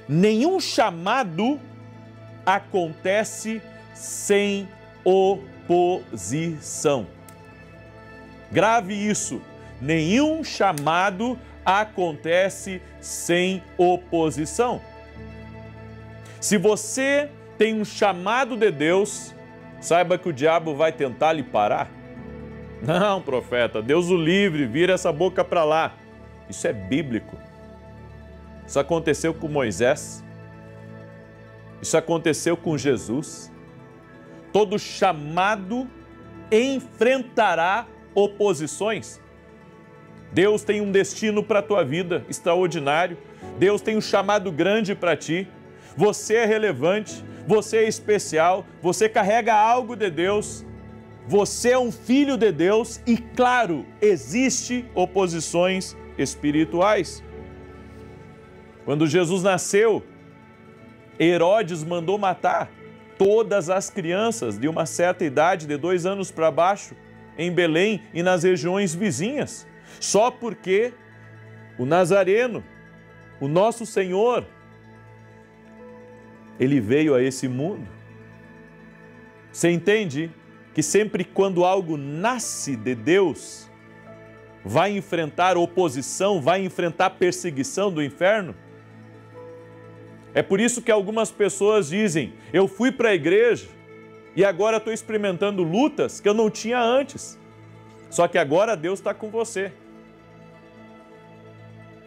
Nenhum chamado acontece sem oposição. Grave isso. Nenhum chamado acontece sem oposição. Se você tem um chamado de Deus, saiba que o diabo vai tentar lhe parar. Não, profeta, Deus o livre, vira essa boca para lá. Isso é bíblico. Isso aconteceu com Moisés. Isso aconteceu com Jesus. Todo chamado enfrentará oposições. Deus tem um destino para a tua vida extraordinário. Deus tem um chamado grande para ti. Você é relevante, você é especial, você carrega algo de Deus. Você é um filho de Deus e, claro, existe oposições espirituais. Quando Jesus nasceu, Herodes mandou matar todas as crianças de uma certa idade, de 2 anos para baixo, em Belém e nas regiões vizinhas, só porque o Nazareno, o nosso Senhor, ele veio a esse mundo. Você entende que sempre quando algo nasce de Deus, vai enfrentar oposição, vai enfrentar perseguição do inferno? É por isso que algumas pessoas dizem, eu fui para a igreja e agora estou experimentando lutas que eu não tinha antes. Só que agora Deus está com você.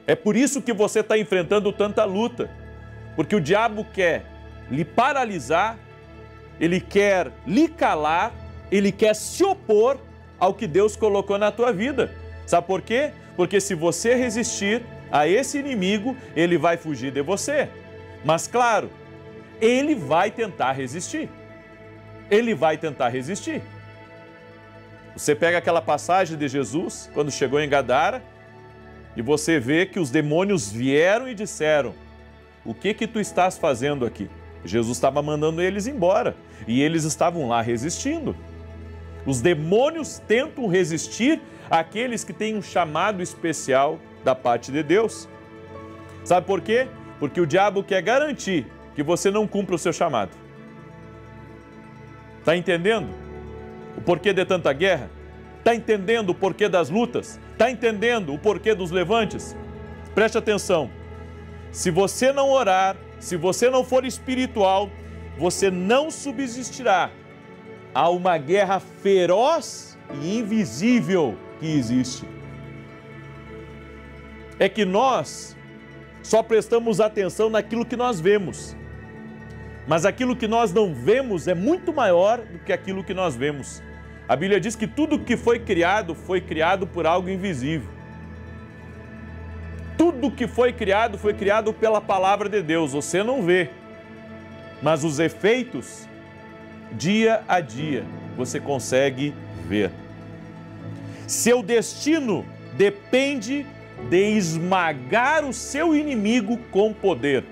É por isso que você está enfrentando tanta luta. Porque o diabo quer lhe paralisar, ele quer lhe calar, ele quer se opor ao que Deus colocou na tua vida. Sabe por quê? Porque se você resistir a esse inimigo, ele vai fugir de você. Mas claro, ele vai tentar resistir. Ele vai tentar resistir. Você pega aquela passagem de Jesus, quando chegou em Gadara, e você vê que os demônios vieram e disseram, o que tu estás fazendo aqui? Jesus estava mandando eles embora, e eles estavam lá resistindo. Os demônios tentam resistir àqueles que têm um chamado especial da parte de Deus. Sabe por quê? Porque o diabo quer garantir que você não cumpra o seu chamado. Está entendendo o porquê de tanta guerra? Está entendendo o porquê das lutas? Está entendendo o porquê dos levantes? Preste atenção. Se você não orar, se você não for espiritual, você não subsistirá a uma guerra feroz e invisível que existe. É que nós só prestamos atenção naquilo que nós vemos. Mas aquilo que nós não vemos é muito maior do que aquilo que nós vemos. A Bíblia diz que tudo que foi criado por algo invisível. Tudo que foi criado pela palavra de Deus. Você não vê, mas os efeitos, dia a dia, você consegue ver. Seu destino depende de esmagar o seu inimigo com poder.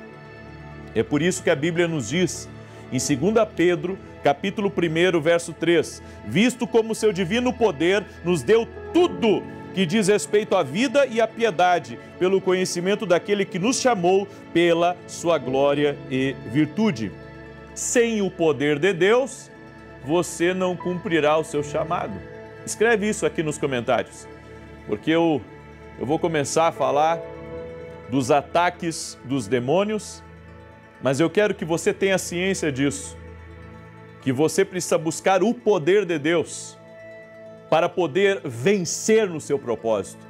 É por isso que a Bíblia nos diz, em 2 Pedro, capítulo 1, verso 3, visto como seu divino poder nos deu tudo que diz respeito à vida e à piedade, pelo conhecimento daquele que nos chamou pela sua glória e virtude. Sem o poder de Deus, você não cumprirá o seu chamado. Escreve isso aqui nos comentários, porque eu vou começar a falar dos ataques dos demônios, mas eu quero que você tenha ciência disso, que você precisa buscar o poder de Deus para poder vencer no seu propósito,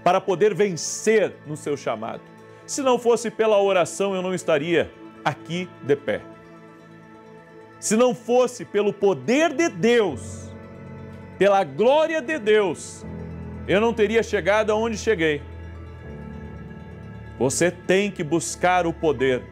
para poder vencer no seu chamado. Se não fosse pela oração, eu não estaria aqui de pé. Se não fosse pelo poder de Deus, pela glória de Deus, eu não teria chegado aonde cheguei. Você tem que buscar o poder.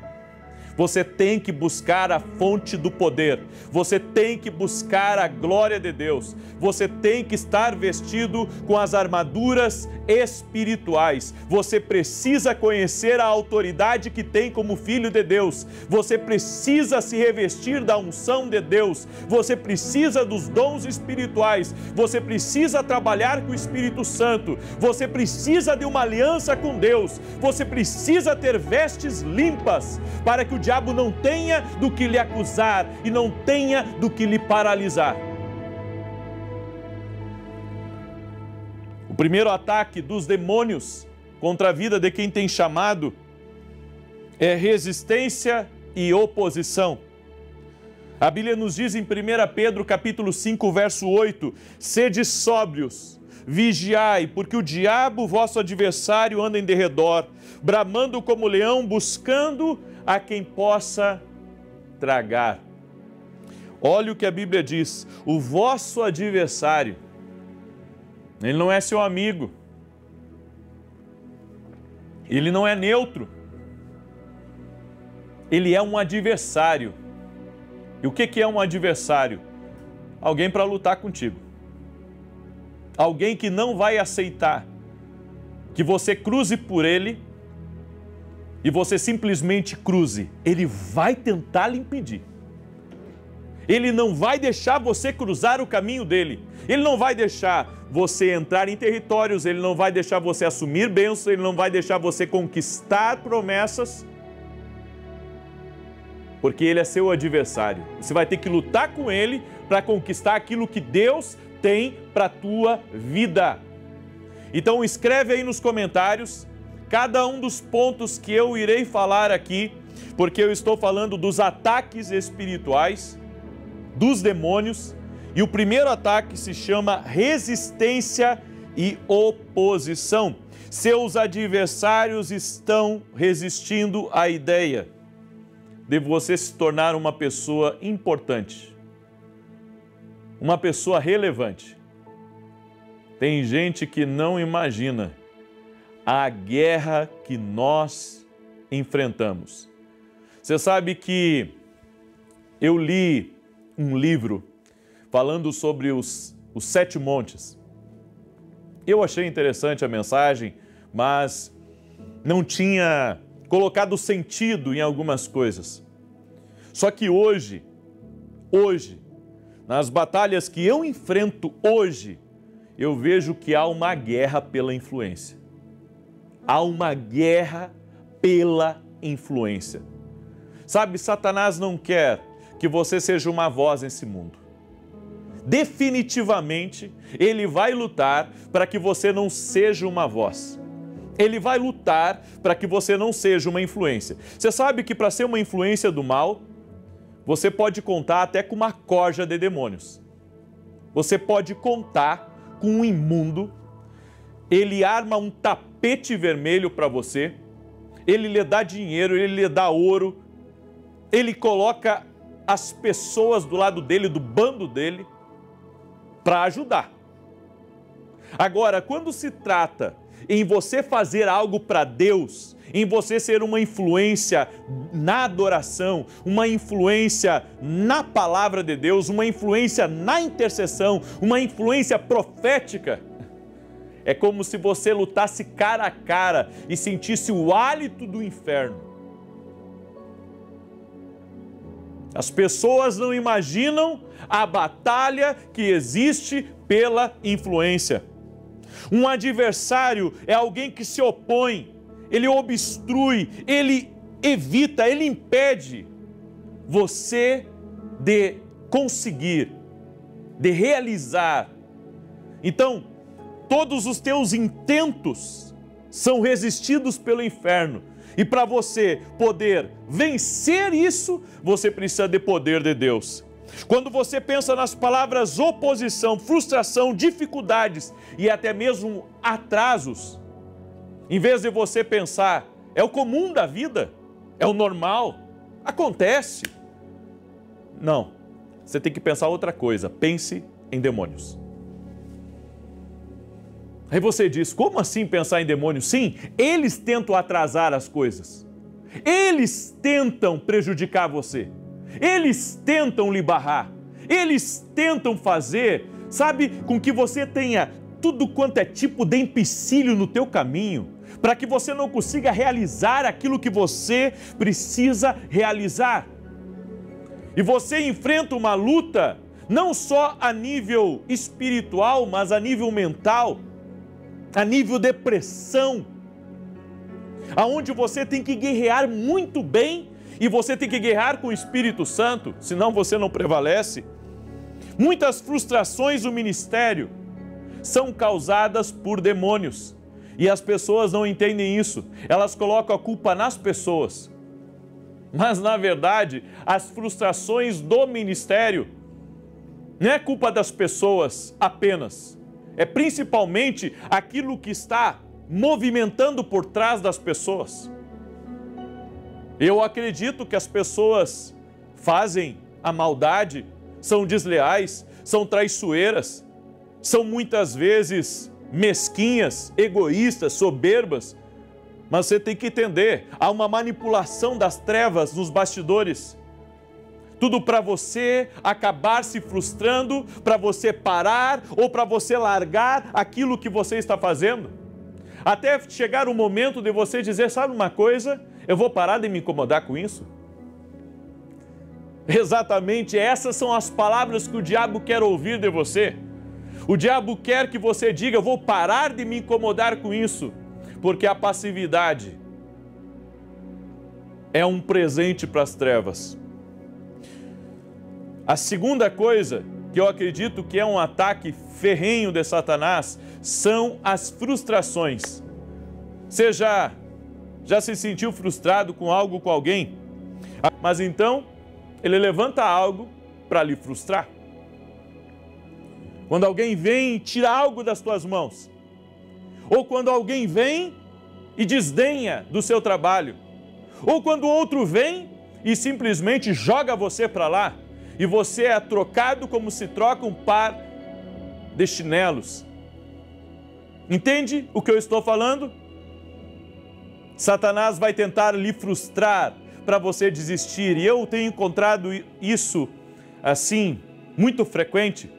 Você tem que buscar a fonte do poder. Você tem que buscar a glória de Deus. Você tem que estar vestido com as armaduras espirituais. Você precisa conhecer a autoridade que tem como filho de Deus. Você precisa se revestir da unção de Deus. Você precisa dos dons espirituais. Você precisa trabalhar com o Espírito Santo. Você precisa de uma aliança com Deus. Você precisa ter vestes limpas para que o diabo não tenha do que lhe acusar e não tenha do que lhe paralisar. O primeiro ataque dos demônios contra a vida de quem tem chamado é resistência e oposição. A Bíblia nos diz em 1 Pedro capítulo 5, verso 8: sede sóbrios, vigiai, porque o diabo, vosso adversário, anda em derredor, bramando como leão, buscando a quem possa tragar. Olha o que a Bíblia diz: o vosso adversário, ele não é seu amigo, ele não é neutro, ele é um adversário. E o que é um adversário? Alguém para lutar contigo. Alguém que não vai aceitar que você cruze por ele e você simplesmente cruze. Ele vai tentar lhe impedir. Ele não vai deixar você cruzar o caminho dele. Ele não vai deixar você entrar em territórios, ele não vai deixar você assumir bênçãos, ele não vai deixar você conquistar promessas, porque ele é seu adversário. Você vai ter que lutar com ele para conquistar aquilo que Deus tem para a tua vida. Então escreve aí nos comentários cada um dos pontos que eu irei falar aqui, porque eu estou falando dos ataques espirituais, dos demônios, e o primeiro ataque se chama resistência e oposição. Seus adversários estão resistindo à ideia de você se tornar uma pessoa importante, uma pessoa relevante. Tem gente que não imagina a guerra que nós enfrentamos. Você sabe que eu li um livro falando sobre os 7 montes. Eu achei interessante a mensagem, mas não tinha colocado sentido em algumas coisas. Só que hoje, nas batalhas que eu enfrento hoje, eu vejo que há uma guerra pela influência. Há uma guerra pela influência. Sabe, Satanás não quer que você seja uma voz nesse mundo. Definitivamente, ele vai lutar para que você não seja uma voz. Ele vai lutar para que você não seja uma influência. Você sabe que para ser uma influência do mal, você pode contar até com uma corja de demônios. Você pode contar com um imundo. Ele arma um tapete vermelho para você. Ele lhe dá dinheiro, ele lhe dá ouro. Ele coloca as pessoas do lado dele, do bando dele, para ajudar. Agora, quando se trata em você fazer algo para Deus, em você ser uma influência na adoração, uma influência na palavra de Deus, uma influência na intercessão, uma influência profética, é como se você lutasse cara a cara e sentisse o hálito do inferno. As pessoas não imaginam a batalha que existe pela influência. Um adversário é alguém que se opõe, ele obstrui, ele evita, ele impede você de conseguir, de realizar. Então, todos os teus intentos são resistidos pelo inferno. E para você poder vencer isso, você precisa de poder de Deus. Quando você pensa nas palavras oposição, frustração, dificuldades e até mesmo atrasos, em vez de você pensar, é o comum da vida, é o normal, acontece. Não, você tem que pensar outra coisa, pense em demônios. Aí você diz, como assim pensar em demônios? Sim, eles tentam atrasar as coisas. eles tentam prejudicar você. Eles tentam lhe barrar. Eles tentam fazer, sabe, com que você tenha tudo quanto é tipo de empecilho no teu caminho, para que você não consiga realizar aquilo que você precisa realizar. E você enfrenta uma luta não só a nível espiritual, mas a nível mental, a nível depressão, aonde você tem que guerrear muito bem e você tem que guerrear com o Espírito Santo, senão você não prevalece. Muitas frustrações do ministério são causadas por demônios e as pessoas não entendem isso. Elas colocam a culpa nas pessoas. Mas, na verdade, as frustrações do ministério não é culpa das pessoas apenas. É principalmente aquilo que está movimentando por trás das pessoas. Eu acredito que as pessoas fazem a maldade, são desleais, são traiçoeiras, são muitas vezes mesquinhas, egoístas, soberbas. Mas você tem que entender, há uma manipulação das trevas nos bastidores. Tudo para você acabar se frustrando, para você parar ou para você largar aquilo que você está fazendo. Até chegar o momento de você dizer, sabe uma coisa? Eu vou parar de me incomodar com isso. Exatamente essas são as palavras que o diabo quer ouvir de você. O diabo quer que você diga, eu vou parar de me incomodar com isso, porque a passividade é um presente para as trevas. A segunda coisa que eu acredito que é um ataque ferrenho de Satanás são as frustrações. Você já se sentiu frustrado com algo, com alguém? Mas então, ele levanta algo para lhe frustrar. Quando alguém vem e tira algo das tuas mãos, ou quando alguém vem e desdenha do seu trabalho, ou quando outro vem e simplesmente joga você para lá, e você é trocado como se troca um par de chinelos. Entende o que eu estou falando? Satanás vai tentar lhe frustrar para você desistir, e eu tenho encontrado isso assim, muito frequente,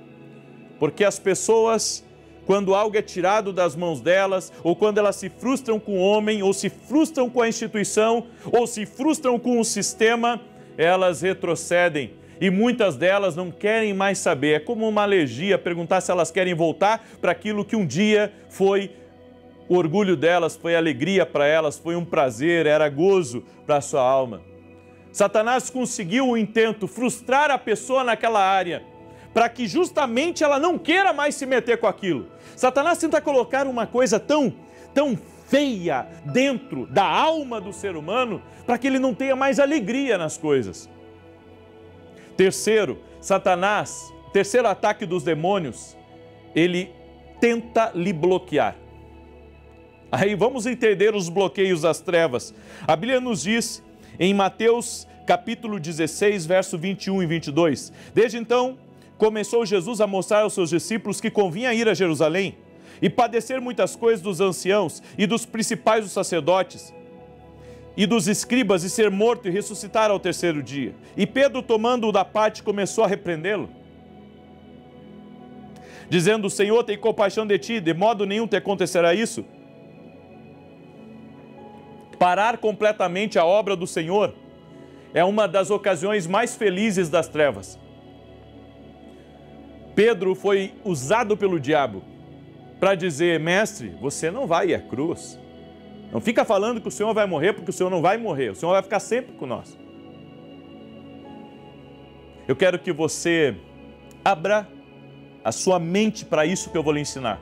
porque as pessoas, quando algo é tirado das mãos delas, ou quando elas se frustram com o homem, ou se frustram com a instituição, ou se frustram com o sistema, elas retrocedem. E muitas delas não querem mais saber. É como uma alergia, perguntar se elas querem voltar para aquilo que um dia foi o orgulho delas, foi alegria para elas, foi um prazer, era gozo para a sua alma. Satanás conseguiu o intento, frustrar a pessoa naquela área, para que justamente ela não queira mais se meter com aquilo. Satanás tenta colocar uma coisa tão feia dentro da alma do ser humano, para que ele não tenha mais alegria nas coisas. Terceiro, Satanás, terceiro ataque dos demônios, ele tenta lhe bloquear. Aí vamos entender os bloqueios das trevas. A Bíblia nos diz em Mateus capítulo 16, verso 21 e 22. Desde então, começou Jesus a mostrar aos seus discípulos que convinha ir a Jerusalém e padecer muitas coisas dos anciãos e dos principais dos sacerdotes e dos escribas, e ser morto e ressuscitar ao terceiro dia. E Pedro, tomando-o da parte, começou a repreendê-lo, dizendo, Senhor, tem compaixão de ti, de modo nenhum te acontecerá isso. Parar completamente a obra do Senhor é uma das ocasiões mais felizes das trevas. Pedro foi usado pelo diabo para dizer, mestre, você não vai ir à cruz. Não fica falando que o Senhor vai morrer, porque o Senhor não vai morrer. O Senhor vai ficar sempre com nós. Eu quero que você abra a sua mente para isso que eu vou lhe ensinar.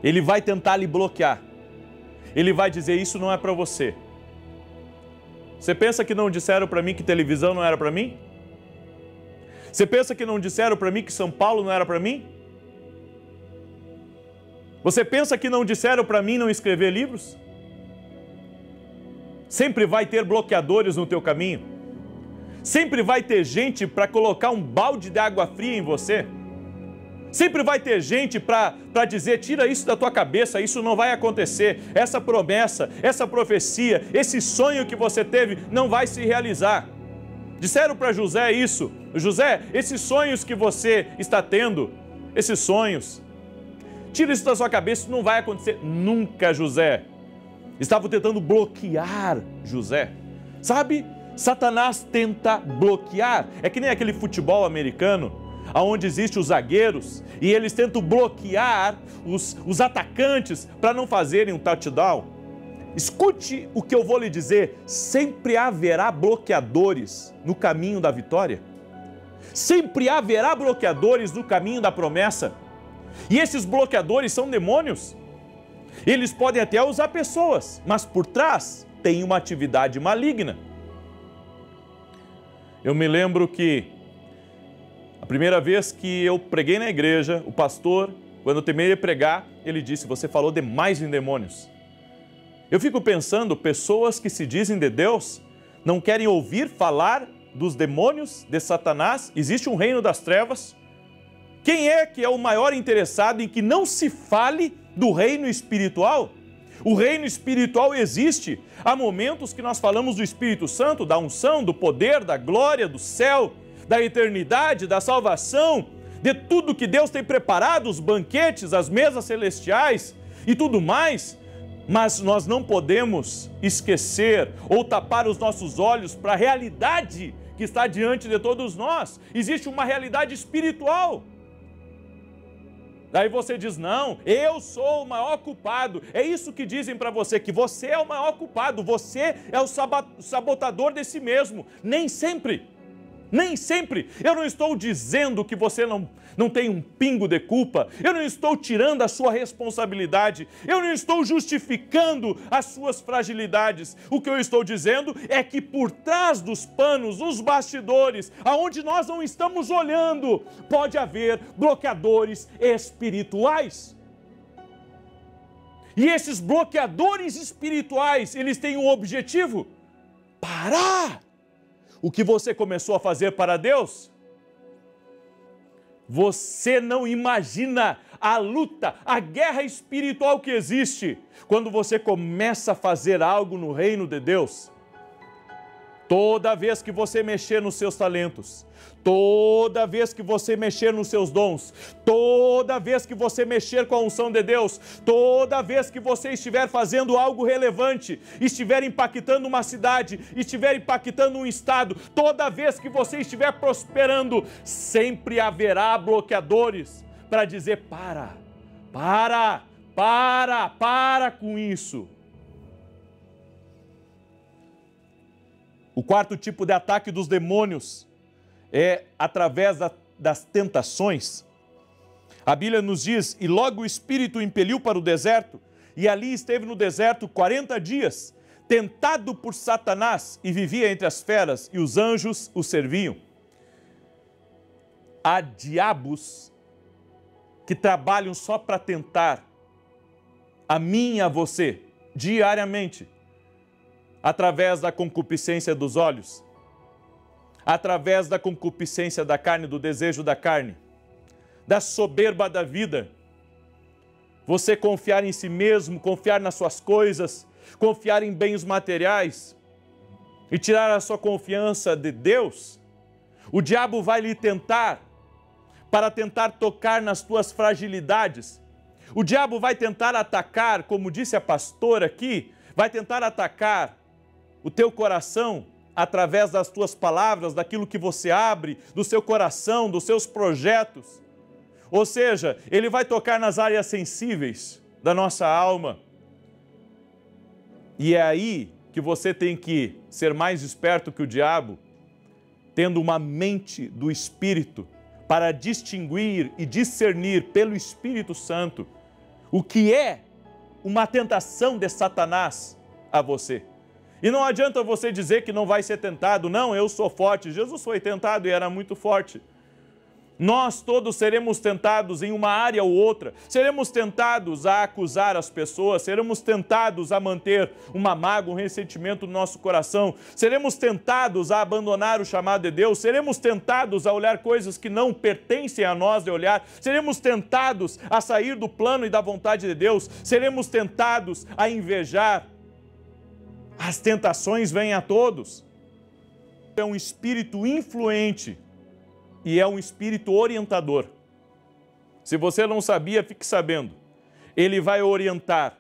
Ele vai tentar lhe bloquear. Ele vai dizer, isso não é para você. Você pensa que não disseram para mim que televisão não era para mim? Você pensa que não disseram para mim que São Paulo não era para mim? Você pensa que não disseram para mim não escrever livros? Sempre vai ter bloqueadores no teu caminho. Sempre vai ter gente para colocar um balde de água fria em você. Sempre vai ter gente para dizer, tira isso da tua cabeça, isso não vai acontecer. Essa promessa, essa profecia, esse sonho que você teve não vai se realizar. Disseram para José isso. José, esses sonhos que você está tendo, esses sonhos, tira isso da sua cabeça, isso não vai acontecer nunca, José. Estavam tentando bloquear José. Sabe? Satanás tenta bloquear. É que nem aquele futebol americano, onde existem os zagueiros, e eles tentam bloquear os atacantes para não fazerem um touchdown. Escute o que eu vou lhe dizer, sempre haverá bloqueadores no caminho da vitória. Sempre haverá bloqueadores no caminho da promessa. E esses bloqueadores são demônios. Eles podem até usar pessoas, mas por trás tem uma atividade maligna. Eu me lembro que a primeira vez que eu preguei na igreja, o pastor, quando eu terminei de pregar, ele disse, você falou demais em demônios. Eu fico pensando, pessoas que se dizem de Deus, não querem ouvir falar dos demônios, de Satanás, existe um reino das trevas. Quem é que é o maior interessado em que não se fale do reino espiritual? O reino espiritual existe. Há momentos que nós falamos do Espírito Santo, da unção, do poder, da glória, do céu, da eternidade, da salvação, de tudo que Deus tem preparado, os banquetes, as mesas celestiais e tudo mais. Mas nós não podemos esquecer ou tapar os nossos olhos para a realidade que está diante de todos nós. Existe uma realidade espiritual. Daí você diz, não, eu sou o maior culpado. É isso que dizem para você, que você é o maior culpado, você é o sabotador de si mesmo. Nem sempre. Nem sempre. Eu não estou dizendo que você não tem um pingo de culpa. Eu não estou tirando a sua responsabilidade. Eu não estou justificando as suas fragilidades. O que eu estou dizendo é que por trás dos panos, os bastidores, aonde nós não estamos olhando, pode haver bloqueadores espirituais. E esses bloqueadores espirituais, eles têm um objetivo: parar o que você começou a fazer para Deus. Você não imagina a luta, a guerra espiritual que existe quando você começa a fazer algo no reino de Deus. Toda vez que você mexer nos seus talentos, toda vez que você mexer nos seus dons, toda vez que você mexer com a unção de Deus, toda vez que você estiver fazendo algo relevante, estiver impactando uma cidade, estiver impactando um estado, toda vez que você estiver prosperando, sempre haverá bloqueadores para dizer, para com isso. O quarto tipo de ataque dos demônios é através das tentações. A Bíblia nos diz, e logo o Espírito o impeliu para o deserto, e ali esteve no deserto 40 dias, tentado por Satanás, e vivia entre as feras, e os anjos o serviam. Há diabos que trabalham só para tentar a mim e a você, diariamente, através da concupiscência dos olhos, através da concupiscência da carne, do desejo da carne, da soberba da vida. Você confiar em si mesmo, confiar nas suas coisas, confiar em bens materiais e tirar a sua confiança de Deus. O diabo vai lhe tentar para tentar tocar nas tuas fragilidades. O diabo vai tentar atacar, como disse a pastora aqui, vai tentar atacar o teu coração através das tuas palavras, daquilo que você abre, do seu coração, dos seus projetos. Ou seja, ele vai tocar nas áreas sensíveis da nossa alma. E é aí que você tem que ser mais esperto que o diabo, tendo uma mente do Espírito, para distinguir e discernir pelo Espírito Santo o que é uma tentação de Satanás a você. E não adianta você dizer que não vai ser tentado. Não, eu sou forte. Jesus foi tentado e era muito forte. Nós todos seremos tentados em uma área ou outra. Seremos tentados a acusar as pessoas, seremos tentados a manter uma mágoa, um ressentimento no nosso coração. Seremos tentados a abandonar o chamado de Deus, seremos tentados a olhar coisas que não pertencem a nós de olhar. Seremos tentados a sair do plano e da vontade de Deus. Seremos tentados a invejar. As tentações vêm a todos. É um espírito influente e é um espírito orientador. Se você não sabia, fique sabendo. Ele vai orientar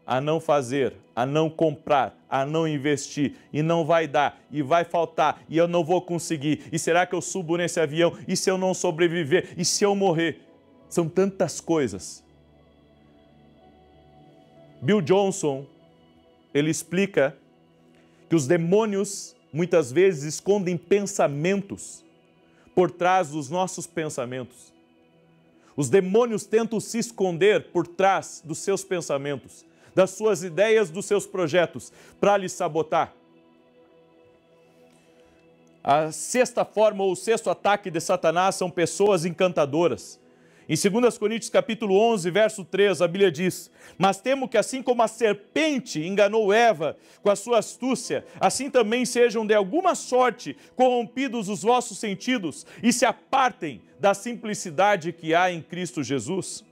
a não fazer, a não comprar, a não investir, e não vai dar, e vai faltar, e eu não vou conseguir. E será que eu subo nesse avião? E se eu não sobreviver? E se eu morrer? São tantas coisas. Bill Johnson, ele explica que os demônios muitas vezes escondem pensamentos por trás dos nossos pensamentos. Os demônios tentam se esconder por trás dos seus pensamentos, das suas ideias, dos seus projetos, para lhe sabotar. A sexta forma ou o sexto ataque de Satanás são pessoas encantadoras. Em 2 Coríntios capítulo 11, verso 3, a Bíblia diz: mas temo que assim como a serpente enganou Eva com a sua astúcia, assim também sejam de alguma sorte corrompidos os vossos sentidos e se apartem da simplicidade que há em Cristo Jesus.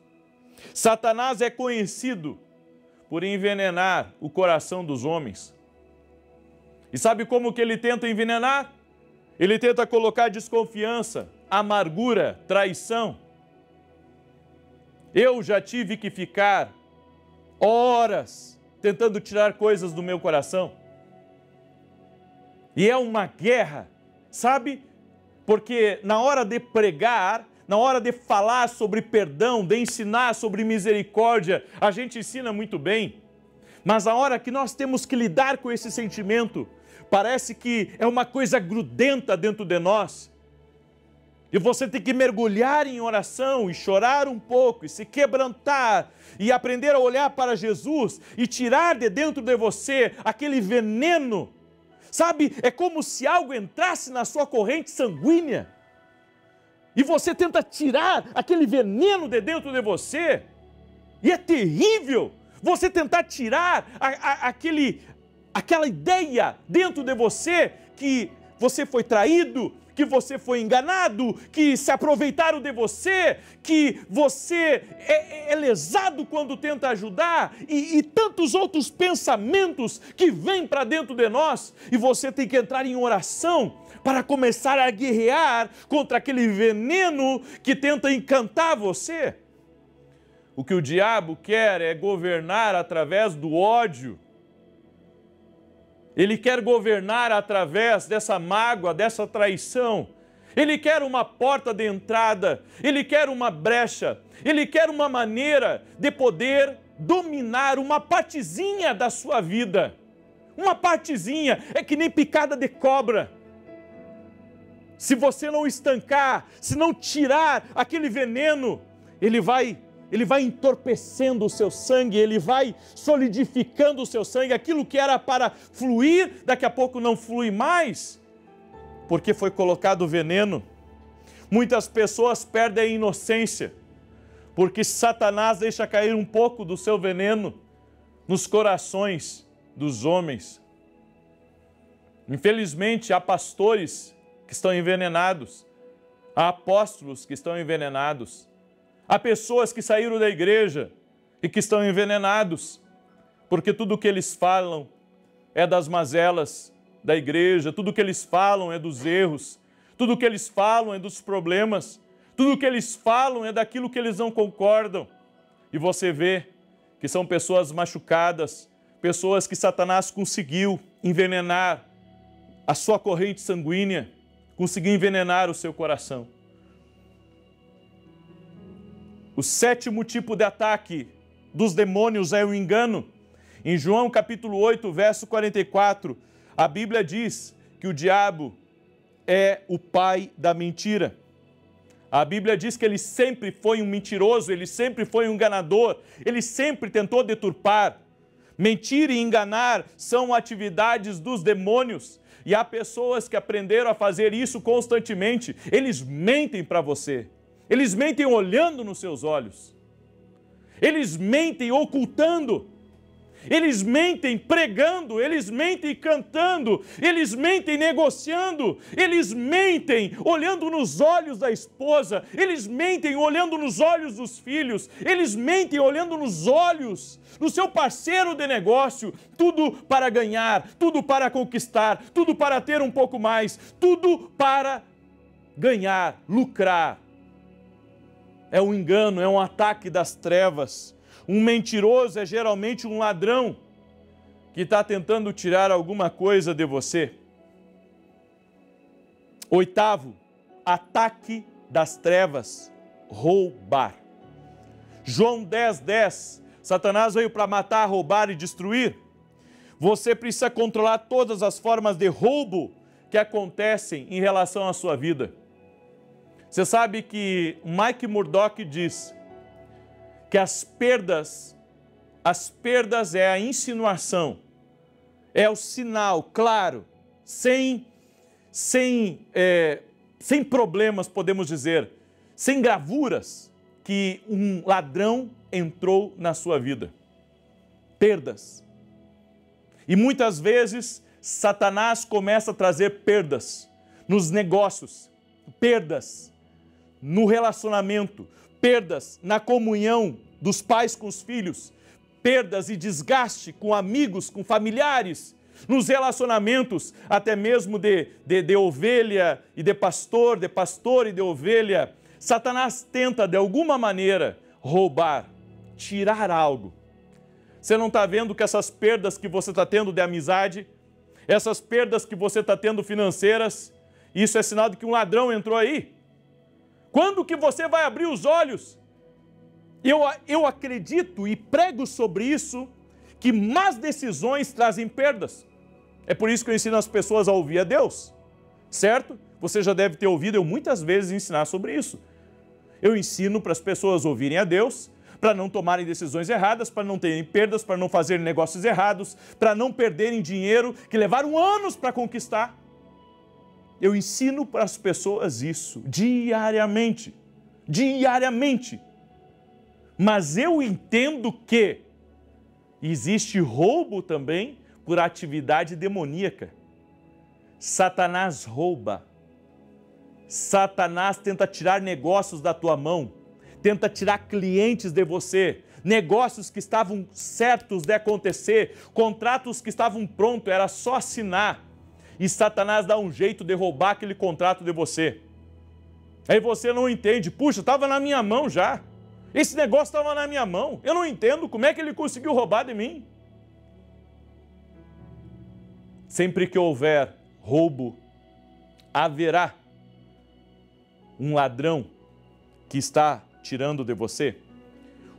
Satanás é conhecido por envenenar o coração dos homens. E sabe como que ele tenta envenenar? Ele tenta colocar desconfiança, amargura, traição. Eu já tive que ficar horas tentando tirar coisas do meu coração. E é uma guerra, sabe? Porque na hora de pregar, na hora de falar sobre perdão, de ensinar sobre misericórdia, a gente ensina muito bem. Mas a hora que nós temos que lidar com esse sentimento, parece que é uma coisa grudenta dentro de nós. E você tem que mergulhar em oração e chorar um pouco e se quebrantar e aprender a olhar para Jesus e tirar de dentro de você aquele veneno. Sabe, é como se algo entrasse na sua corrente sanguínea e você tenta tirar aquele veneno de dentro de você. E é terrível você tentar tirar aquela ideia dentro de você que você foi traído, que você foi enganado, que se aproveitaram de você, que você é lesado quando tenta ajudar, e tantos outros pensamentos que vêm para dentro de nós, e você tem que entrar em oração para começar a guerrear contra aquele veneno que tenta encantar você. O que o diabo quer é governar através do ódio. Ele quer governar através dessa mágoa, dessa traição. Ele quer uma porta de entrada, ele quer uma brecha, ele quer uma maneira de poder dominar uma partezinha da sua vida. Uma partezinha, é que nem picada de cobra. Se você não estancar, se não tirar aquele veneno, ele vai entorpecendo o seu sangue, ele vai solidificando o seu sangue, aquilo que era para fluir, daqui a pouco não flui mais, porque foi colocado veneno. Muitas pessoas perdem a inocência, porque Satanás deixa cair um pouco do seu veneno nos corações dos homens. Infelizmente, há pastores que estão envenenados, há apóstolos que estão envenenados, há pessoas que saíram da igreja e que estão envenenados, porque tudo o que eles falam é das mazelas da igreja, tudo o que eles falam é dos erros, tudo o que eles falam é dos problemas, tudo o que eles falam é daquilo que eles não concordam. E você vê que são pessoas machucadas, pessoas que Satanás conseguiu envenenar a sua corrente sanguínea, conseguiu envenenar o seu coração. O sétimo tipo de ataque dos demônios é o engano. Em João capítulo 8, verso 44, a Bíblia diz que o diabo é o pai da mentira. A Bíblia diz que ele sempre foi um mentiroso, ele sempre foi um enganador, ele sempre tentou deturpar. Mentir e enganar são atividades dos demônios. E há pessoas que aprenderam a fazer isso constantemente. Eles mentem para você. Eles mentem olhando nos seus olhos. Eles mentem ocultando. Eles mentem pregando, eles mentem cantando, eles mentem negociando, eles mentem olhando nos olhos da esposa, eles mentem olhando nos olhos dos filhos, eles mentem olhando nos olhos do seu parceiro de negócio, tudo para ganhar, tudo para conquistar, tudo para ter um pouco mais, tudo para ganhar, lucrar. É um engano, é um ataque das trevas. Um mentiroso é geralmente um ladrão que está tentando tirar alguma coisa de você. Oitavo, ataque das trevas, roubar. João 10:10, Satanás veio para matar, roubar e destruir. Você precisa controlar todas as formas de roubo que acontecem em relação à sua vida. Você sabe que Mike Murdock diz que as perdas é a insinuação, é o sinal, claro, sem problemas, podemos dizer, sem gravuras, que um ladrão entrou na sua vida. Perdas. E muitas vezes, Satanás começa a trazer perdas nos negócios, perdas no relacionamento, perdas na comunhão dos pais com os filhos, perdas e desgaste com amigos, com familiares, nos relacionamentos, até mesmo de ovelha e de pastor e de ovelha. Satanás tenta, de alguma maneira, roubar, tirar algo. Você não está vendo que essas perdas que você está tendo de amizade, essas perdas que você está tendo financeiras, isso é sinal de que um ladrão entrou aí? Quando que você vai abrir os olhos? Eu acredito e prego sobre isso, que más decisões trazem perdas. É por isso que eu ensino as pessoas a ouvir a Deus, certo? Você já deve ter ouvido eu muitas vezes ensinar sobre isso. Eu ensino para as pessoas ouvirem a Deus, para não tomarem decisões erradas, para não terem perdas, para não fazerem negócios errados, para não perderem dinheiro que levaram anos para conquistar. Eu ensino para as pessoas isso diariamente. Mas eu entendo que existe roubo também por atividade demoníaca. Satanás rouba. Satanás tenta tirar negócios da tua mão, tenta tirar clientes de você, negócios que estavam certos de acontecer, contratos que estavam prontos, era só assinar. E Satanás dá um jeito de roubar aquele contrato de você. Aí você não entende, puxa, estava na minha mão já. Esse negócio estava na minha mão. Eu não entendo como é que ele conseguiu roubar de mim. Sempre que houver roubo, haverá um ladrão que está tirando de você.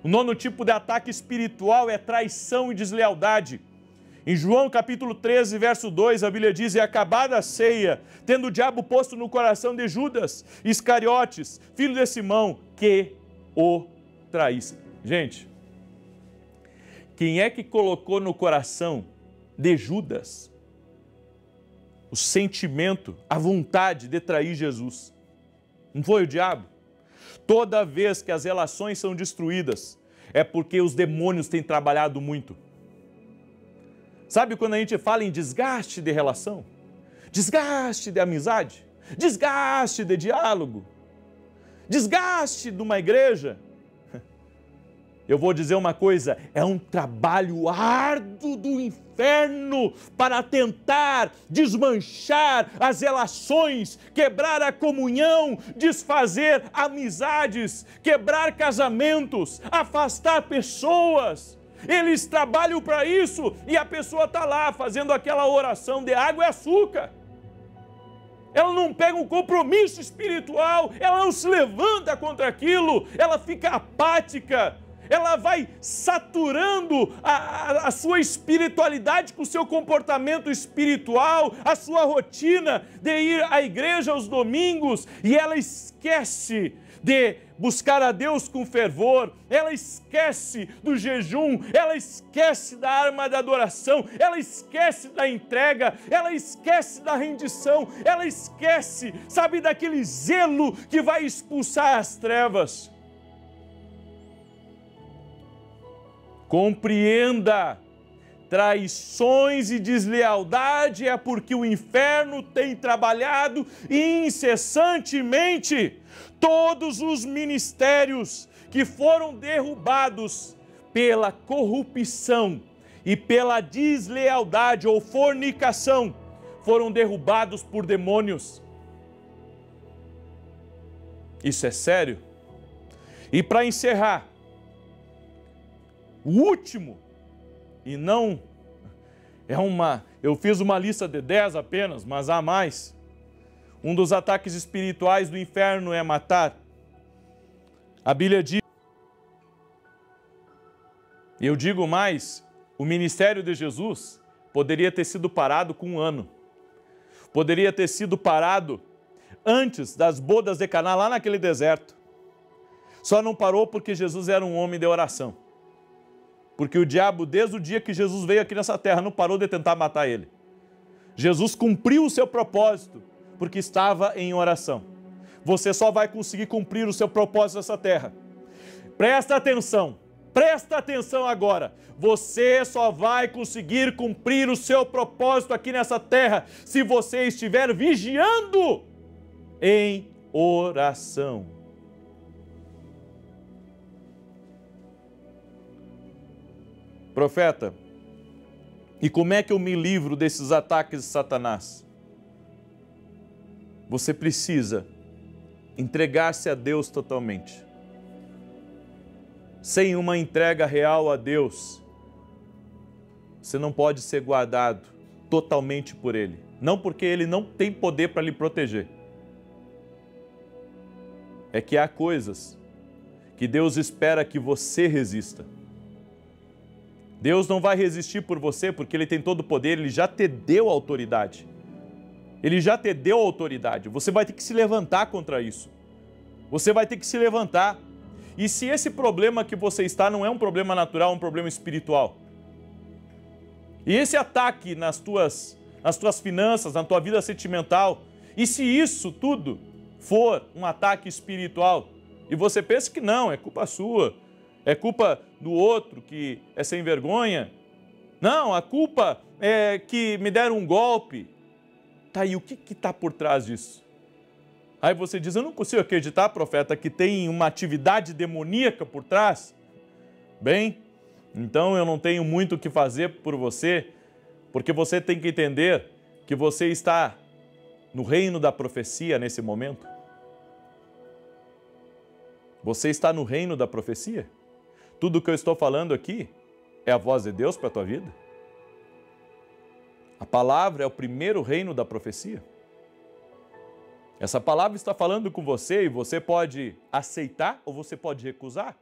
O nono tipo de ataque espiritual é traição e deslealdade. Em João capítulo 13, verso 2, a Bíblia diz: "E acabada a ceia, tendo o diabo posto no coração de Judas Iscariotes, filho de Simão, que o traísse." Gente, quem é que colocou no coração de Judas o sentimento, a vontade de trair Jesus? Não foi o diabo? Toda vez que as relações são destruídas, é porque os demônios têm trabalhado muito. Sabe quando a gente fala em desgaste de relação? Desgaste de amizade? Desgaste de diálogo? Desgaste de uma igreja? Eu vou dizer uma coisa, é um trabalho árduo do inferno para tentar desmanchar as relações, quebrar a comunhão, desfazer amizades, quebrar casamentos, afastar pessoas. Eles trabalham para isso e a pessoa está lá fazendo aquela oração de água e açúcar. Ela não pega um compromisso espiritual, ela não se levanta contra aquilo, ela fica apática, ela vai saturando a sua espiritualidade com o seu comportamento espiritual, a sua rotina de ir à igreja aos domingos, e ela esquece de buscar a Deus com fervor, ela esquece do jejum, ela esquece da arma da adoração, ela esquece da entrega, ela esquece da rendição, ela esquece, sabe, daquele zelo que vai expulsar as trevas. Compreenda, traições e deslealdade é porque o inferno tem trabalhado incessantemente. Todos os ministérios que foram derrubados pela corrupção e pela deslealdade ou fornicação foram derrubados por demônios. Isso é sério? E para encerrar, o último, e não eu fiz uma lista de 10 apenas, mas há mais. Um dos ataques espirituais do inferno é matar. A Bíblia diz, e eu digo mais, o ministério de Jesus poderia ter sido parado com 1 ano. Poderia ter sido parado antes das bodas de Caná, lá naquele deserto. Só não parou porque Jesus era um homem de oração. Porque o diabo, desde o dia que Jesus veio aqui nessa terra, não parou de tentar matar ele. Jesus cumpriu o seu propósito, porque estava em oração. Você só vai conseguir cumprir o seu propósito nessa terra. Presta atenção agora. Você só vai conseguir cumprir o seu propósito aqui nessa terra se você estiver vigiando em oração. Profeta, e como é que eu me livro desses ataques de Satanás? Você precisa entregar-se a Deus totalmente. Sem uma entrega real a Deus, você não pode ser guardado totalmente por Ele. Não porque Ele não tem poder para lhe proteger. É que há coisas que Deus espera que você resista. Deus não vai resistir por você porque Ele tem todo o poder, Ele já te deu autoridade. Ele já te deu autoridade. Você vai ter que se levantar contra isso. Você vai ter que se levantar. E se esse problema que você está não é um problema natural, é um problema espiritual, e esse ataque nas tuas finanças, na tua vida sentimental, e se isso tudo for um ataque espiritual, e você pensa que não, é culpa sua, é culpa do outro que é sem vergonha, não, a culpa é que me deram um golpe, tá aí, o que está por trás disso? Aí você diz, eu não consigo acreditar, profeta, que tem uma atividade demoníaca por trás. Bem, então eu não tenho muito o que fazer por você, porque você tem que entender que você está no reino da profecia nesse momento. Você está no reino da profecia? Tudo o que eu estou falando aqui é a voz de Deus para a tua vida? A palavra é o primeiro reino da profecia. Essa palavra está falando com você e você pode aceitar ou você pode recusar.